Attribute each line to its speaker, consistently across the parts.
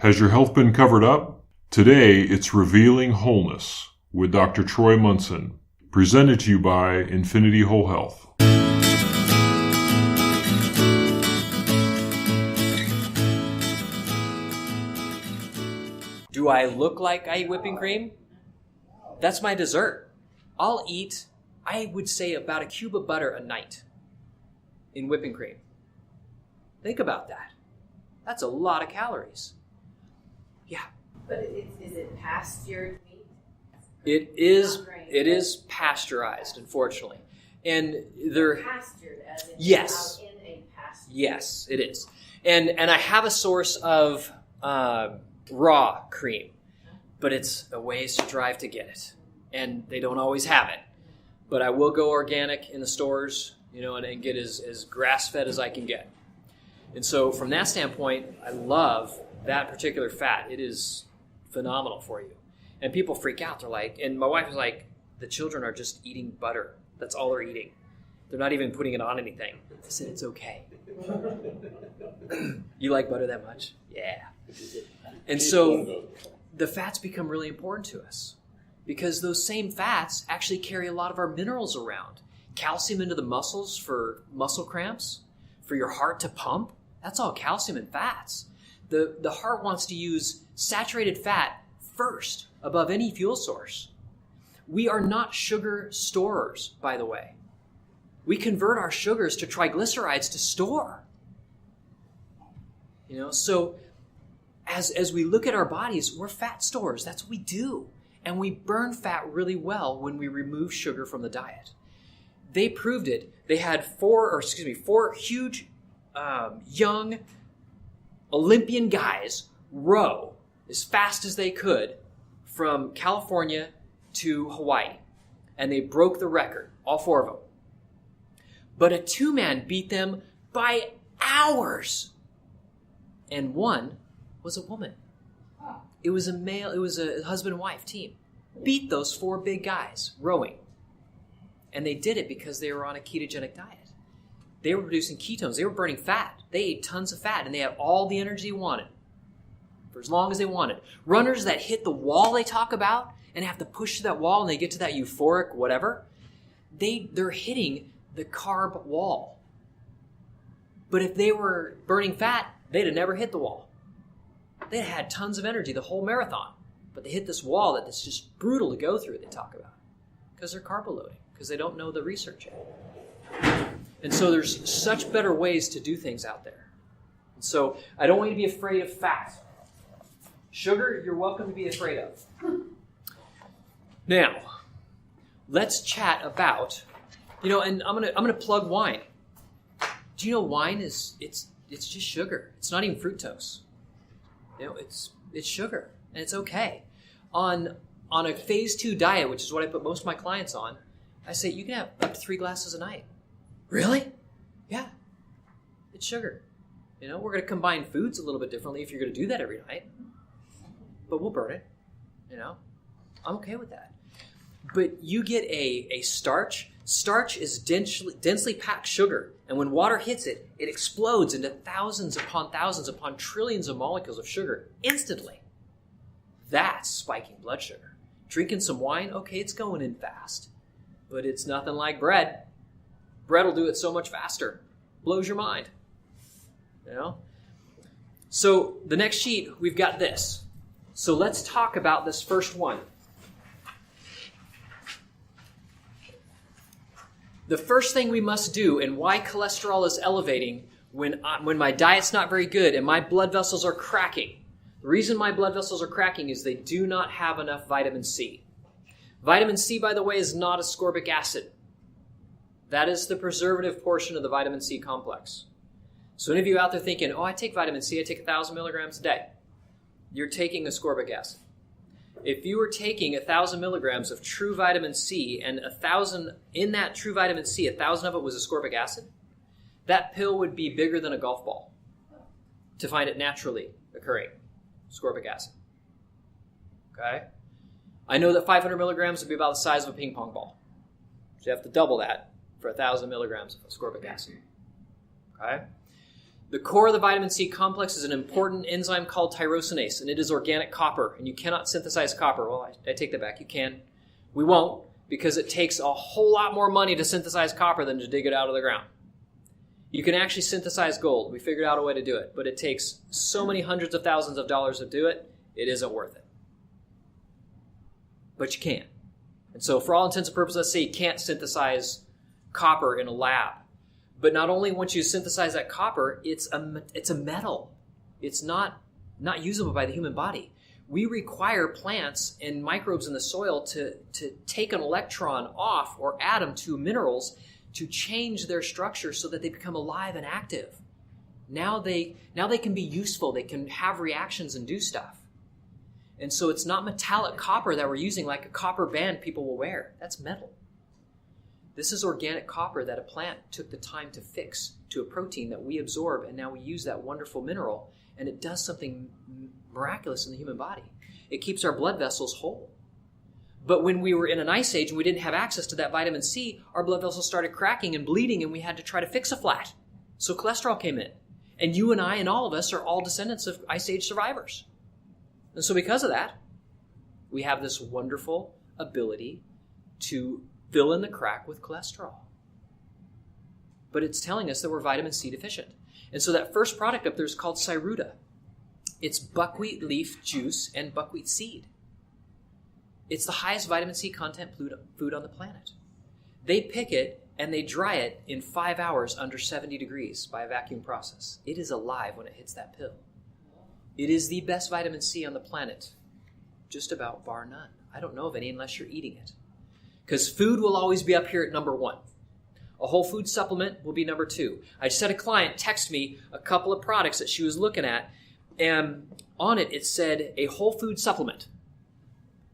Speaker 1: Has your health been covered up? Today, it's Revealing Wholeness with Dr. Troy Munson, presented to you by Infinity Whole Health.
Speaker 2: Do I look like I eat whipping cream? That's my dessert. I'll eat, I would say, about a cube of butter a night in whipping cream. Think about that. That's a lot of calories. Yeah.
Speaker 3: But is it pastured meat?
Speaker 2: It is pasteurized, unfortunately. And they're
Speaker 3: pastured as in
Speaker 2: yes.
Speaker 3: out in a pasture.
Speaker 2: Yes, it is. And I have a source of raw cream, but it's a ways to drive to get it. And they don't always have it. But I will go organic in the stores, and get as grass-fed as I can get. And so from that standpoint, I love that particular fat. It is phenomenal for you. And people freak out. They're like, and my wife is like, the children are just eating butter. That's all they're eating. They're not even putting it on anything. I said, it's okay. You like butter that much? Yeah. And so the fats become really important to us because those same fats actually carry a lot of our minerals around. Calcium into the muscles for muscle cramps, for your heart to pump. That's all calcium and fats. The heart wants to use saturated fat first above any fuel source. We are not sugar storers, by the way. We convert our sugars to triglycerides to store. So as we look at our bodies, we're fat stores. That's what we do. And we burn fat really well when we remove sugar from the diet. They proved it. They had four huge young Olympian guys row as fast as they could from California to Hawaii. And they broke the record, all four of them. But a two-man beat them by hours. And one was a woman. It was a husband and wife team. Beat those four big guys rowing. And they did it because they were on a ketogenic diet. They were producing ketones. They were burning fat. They ate tons of fat, and they had all the energy they wanted for as long as they wanted. Runners that hit the wall they talk about and have to push to that wall and they get to that euphoric whatever, they're hitting the carb wall. But if they were burning fat, they'd have never hit the wall. They had tons of energy the whole marathon, but they hit this wall that's just brutal to go through, they talk about, because they're carb loading, because they don't know the research yet. And so there's such better ways to do things out there. And so I don't want you to be afraid of fat. Sugar, you're welcome to be afraid of. Now, let's chat about, and I'm gonna plug wine. Do you know wine it's just sugar. It's not even fructose. It's sugar, and it's okay. On a phase 2 diet, which is what I put most of my clients on, I say you can have up to 3 glasses a night. Really? Yeah. It's sugar. We're going to combine foods a little bit differently if you're going to do that every night. But we'll burn it. I'm okay with that. But you get a starch. Starch is densely packed sugar. And when water hits it, it explodes into thousands upon trillions of molecules of sugar instantly. That's spiking blood sugar. Drinking some wine, okay, it's going in fast. But it's nothing like bread. Bread will do it so much faster. Blows your mind. So the next sheet, we've got this. So let's talk about this first one. The first thing we must do, and why cholesterol is elevating when my diet's not very good and my blood vessels are cracking. The reason my blood vessels are cracking is they do not have enough vitamin C. Vitamin C, by the way, is not ascorbic acid. That is the preservative portion of the vitamin C complex. So any of you out there thinking, I take vitamin C, I take 1,000 milligrams a day. You're taking ascorbic acid. If you were taking 1,000 milligrams of true vitamin C and 1,000, in that true vitamin C, 1,000 of it was ascorbic acid, that pill would be bigger than a golf ball to find it naturally occurring, ascorbic acid. Okay? I know that 500 milligrams would be about the size of a ping pong ball. So you have to double that for 1,000 milligrams of ascorbic acid. Okay? The core of the vitamin C complex is an important enzyme called tyrosinase, and it is organic copper, and you cannot synthesize copper. Well, I take that back. You can. We won't, because it takes a whole lot more money to synthesize copper than to dig it out of the ground. You can actually synthesize gold. We figured out a way to do it, but it takes so many hundreds of thousands of dollars to do it, it isn't worth it. But you can. And so for all intents and purposes, let's say you can't synthesize copper in a lab. But not only once you synthesize that copper, it's a metal. It's not usable by the human body. We require plants and microbes in the soil to take an electron off or atom to minerals to change their structure so that they become alive and active. Now they can be useful. They can have reactions and do stuff. And so it's not metallic copper that we're using like a copper band people will wear. That's metal. This is organic copper that a plant took the time to fix to a protein that we absorb, and now we use that wonderful mineral, and it does something miraculous in the human body. It keeps our blood vessels whole. But when we were in an ice age and we didn't have access to that vitamin C, our blood vessels started cracking and bleeding, and we had to try to fix a flat. So cholesterol came in. And you and I and all of us are all descendants of ice age survivors. And so because of that, we have this wonderful ability to fill in the crack with cholesterol. But it's telling us that we're vitamin C deficient. And so that first product up there is called Cyruta. It's buckwheat leaf juice and buckwheat seed. It's the highest vitamin C content food on the planet. They pick it and they dry it in 5 hours under 70 degrees by a vacuum process. It is alive when it hits that pill. It is the best vitamin C on the planet, just about bar none. I don't know of any unless you're eating it. Because food will always be up here at number 1. A whole food supplement will be number 2. I just had a client text me a couple of products that she was looking at, and on it, it said a whole food supplement.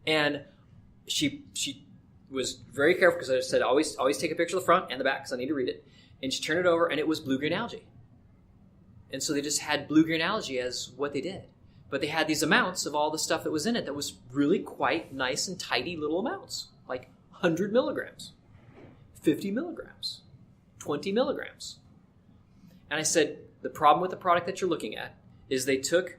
Speaker 2: And she was very careful because I just said, always take a picture of the front and the back because I need to read it. And she turned it over, and it was blue-green algae. And so they just had blue-green algae as what they did. But they had these amounts of all the stuff that was in it that was really quite nice and tidy little amounts, like 100 milligrams, 50 milligrams, 20 milligrams. And I said, the problem with the product that you're looking at is they took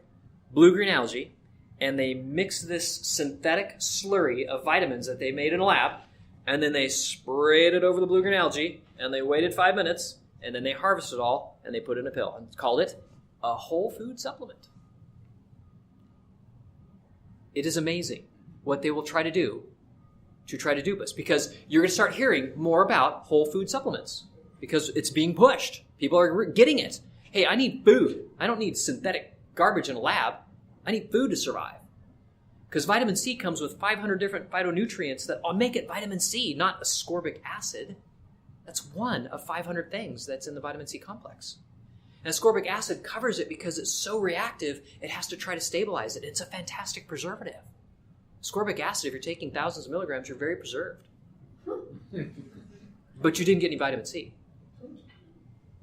Speaker 2: blue-green algae and they mixed this synthetic slurry of vitamins that they made in a lab, and then they sprayed it over the blue-green algae, and they waited 5 minutes, and then they harvested it all, and they put it in a pill, and called it a whole food supplement. It is amazing what they will try to do to try to dupe us, because you're going to start hearing more about whole food supplements, because it's being pushed. People are getting it. Hey, I need food. I don't need synthetic garbage in a lab. I need food to survive. Because vitamin C comes with 500 different phytonutrients that make it vitamin C, not ascorbic acid. That's one of 500 things that's in the vitamin C complex. And ascorbic acid covers it because it's so reactive, it has to try to stabilize it. It's a fantastic preservative. Ascorbic acid, if you're taking thousands of milligrams, you're very preserved. But you didn't get any vitamin C.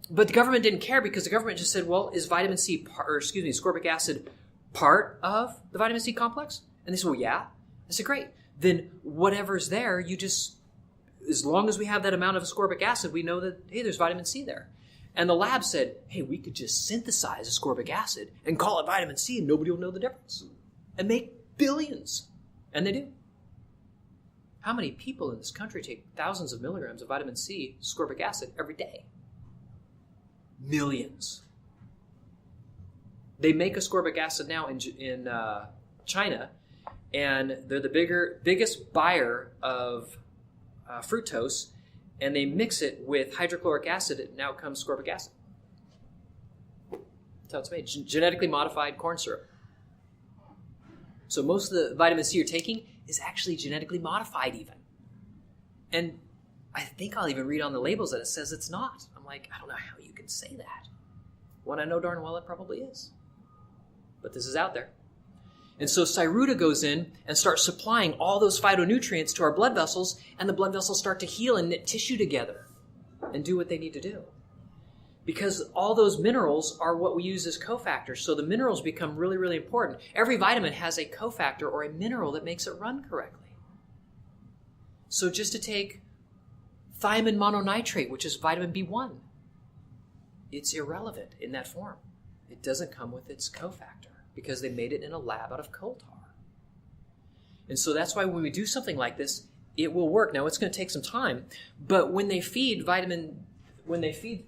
Speaker 2: But the government didn't care because the government just said, well, is ascorbic acid part of the vitamin C complex? And they said, well, yeah. I said, great. Then whatever's there, as long as we have that amount of ascorbic acid, we know that, hey, there's vitamin C there. And the lab said, hey, we could just synthesize ascorbic acid and call it vitamin C and nobody will know the difference. And make billions. And they do. How many people in this country take thousands of milligrams of vitamin C, ascorbic acid, every day? Millions. They make ascorbic acid now in China, and they're the biggest buyer of fructose, and they mix it with hydrochloric acid, and now comes ascorbic acid. That's how it's made. Genetically modified corn syrup. So most of the vitamin C you're taking is actually genetically modified even. And I think I'll even read on the labels that it says it's not. I'm like, I don't know how you can say that, when I know darn well it probably is. But this is out there. And so Cyruta goes in and starts supplying all those phytonutrients to our blood vessels, and the blood vessels start to heal and knit tissue together and do what they need to do. Because all those minerals are what we use as cofactors, so the minerals become really, really important. Every vitamin has a cofactor or a mineral that makes it run correctly. So just to take thiamine mononitrate, which is vitamin B1, it's irrelevant in that form. It doesn't come with its cofactor because they made it in a lab out of coal tar. And so that's why when we do something like this, it will work. Now, it's going to take some time, but when they feed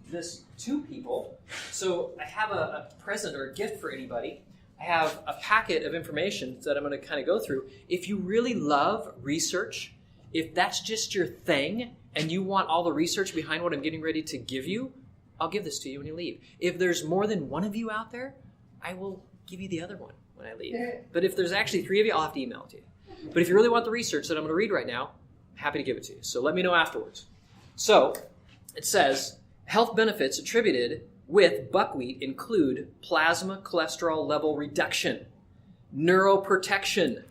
Speaker 2: this to people, so I have a present or a gift for anybody. I have a packet of information that I'm going to kind of go through. If you really love research, if that's just your thing and you want all the research behind what I'm getting ready to give you, I'll give this to you when you leave. If there's more than one of you out there, I will give you the other one when I leave. But if there's actually 3 of you, I'll have to email it to you. But if you really want the research that I'm going to read right now, I'm happy to give it to you. So let me know afterwards. So it says, health benefits attributed with buckwheat include plasma cholesterol level reduction, neuroprotection,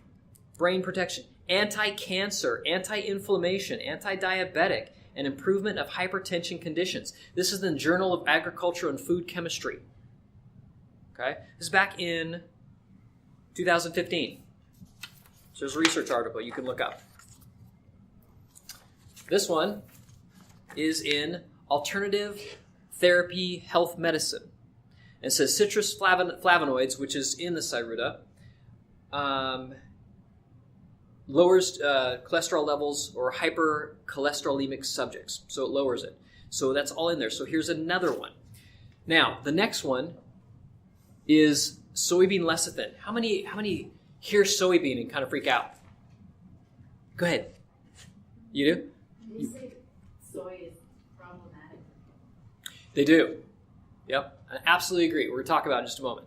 Speaker 2: brain protection, anti-cancer, anti-inflammation, anti-diabetic, and improvement of hypertension conditions. This is the Journal of Agriculture and Food Chemistry. Okay? This is back in 2015. So there's a research article you can look up. This one is in Alternative Therapy Health Medicine. And it says citrus flavonoids, which is in the Cyruta, lowers cholesterol levels or hypercholesterolemic subjects. So it lowers it. So that's all in there. So here's another one. Now, the next one is soybean lecithin. How many hear soybean and kind of freak out? Go ahead. You do?
Speaker 3: You say soy is problematic.
Speaker 2: They do. Yep. I absolutely agree. We're going to talk about it in just a moment.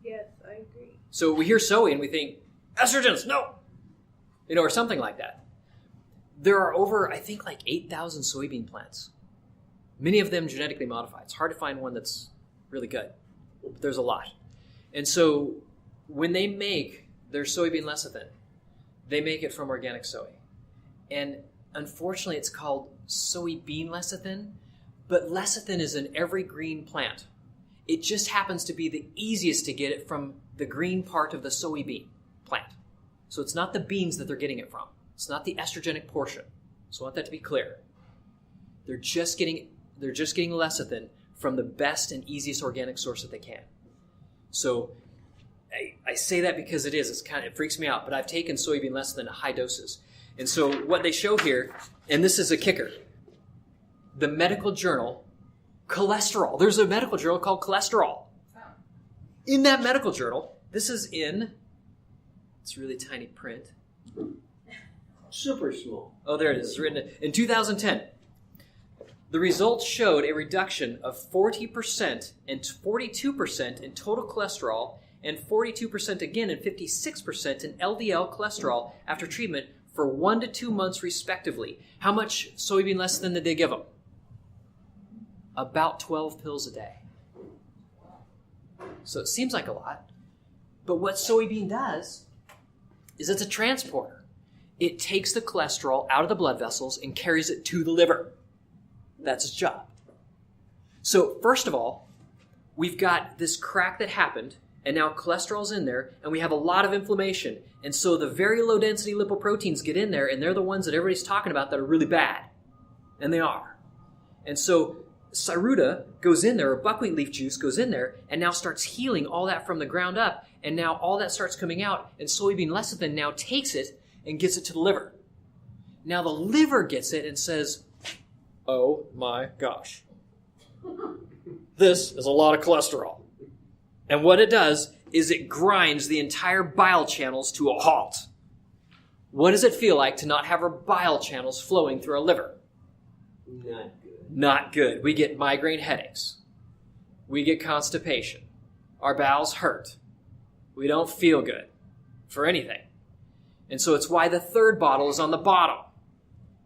Speaker 4: Yes, I agree.
Speaker 2: So we hear soy and we think, estrogens, no! Or something like that. There are over, I think, like 8,000 soybean plants. Many of them genetically modified. It's hard to find one that's really good. But there's a lot. And so when they make their soybean lecithin, they make it from organic soy. And unfortunately, it's called soybean lecithin, but lecithin is in every green plant. It just happens to be the easiest to get it from the green part of the soybean plant. So it's not the beans that they're getting it from. It's not the estrogenic portion. So I want that to be clear. They're just getting lecithin from the best and easiest organic source that they can. So I say that because it freaks me out, but I've taken soybean lecithin at high doses. And so what they show here, and this is a kicker, the medical journal, cholesterol. There's a medical journal called Cholesterol. In that medical journal, this is in, it's really tiny print.
Speaker 5: Super small.
Speaker 2: Oh, there it is. It's written in 2010. The results showed a reduction of 40% and 42% in total cholesterol and 42% again and 56% in LDL cholesterol after treatment for 1 to 2 months respectively. How much soybean lecithin did they give them? About 12 pills a day. So it seems like a lot. But what soybean does is it's a transporter. It takes the cholesterol out of the blood vessels and carries it to the liver. That's its job. So first of all, we've got this crack that happened, and now cholesterol's in there, and we have a lot of inflammation. And so the very low density lipoproteins get in there, and they're the ones that everybody's talking about that are really bad. And they are. And so Cyruta goes in there, or buckwheat leaf juice goes in there, and now starts healing all that from the ground up, and now all that starts coming out, and soybean lecithin now takes it and gets it to the liver. Now the liver gets it and says, oh my gosh, this is a lot of cholesterol. And what it does is it grinds the entire bile channels to a halt. What does it feel like to not have our bile channels flowing through our liver?
Speaker 5: Not good.
Speaker 2: Not good. We get migraine headaches. We get constipation. Our bowels hurt. We don't feel good for anything. And so it's why the third bottle is on the bottom.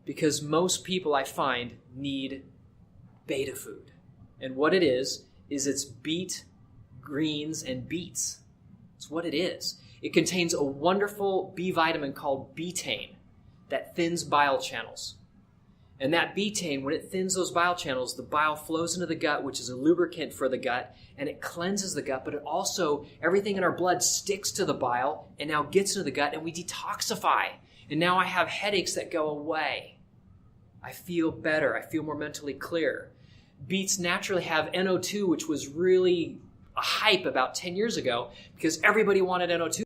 Speaker 2: Because most people, I find, need beta food. And what it is it's beet, greens, and beets. It's what it is. It contains a wonderful B vitamin called betaine that thins bile channels. And that betaine, when it thins those bile channels, the bile flows into the gut, which is a lubricant for the gut, and it cleanses the gut, but it also, everything in our blood sticks to the bile and now gets into the gut, and we detoxify. And now I have headaches that go away. I feel better. I feel more mentally clear. Beets naturally have NO2, which was really a hype about 10 years ago because everybody wanted NO2.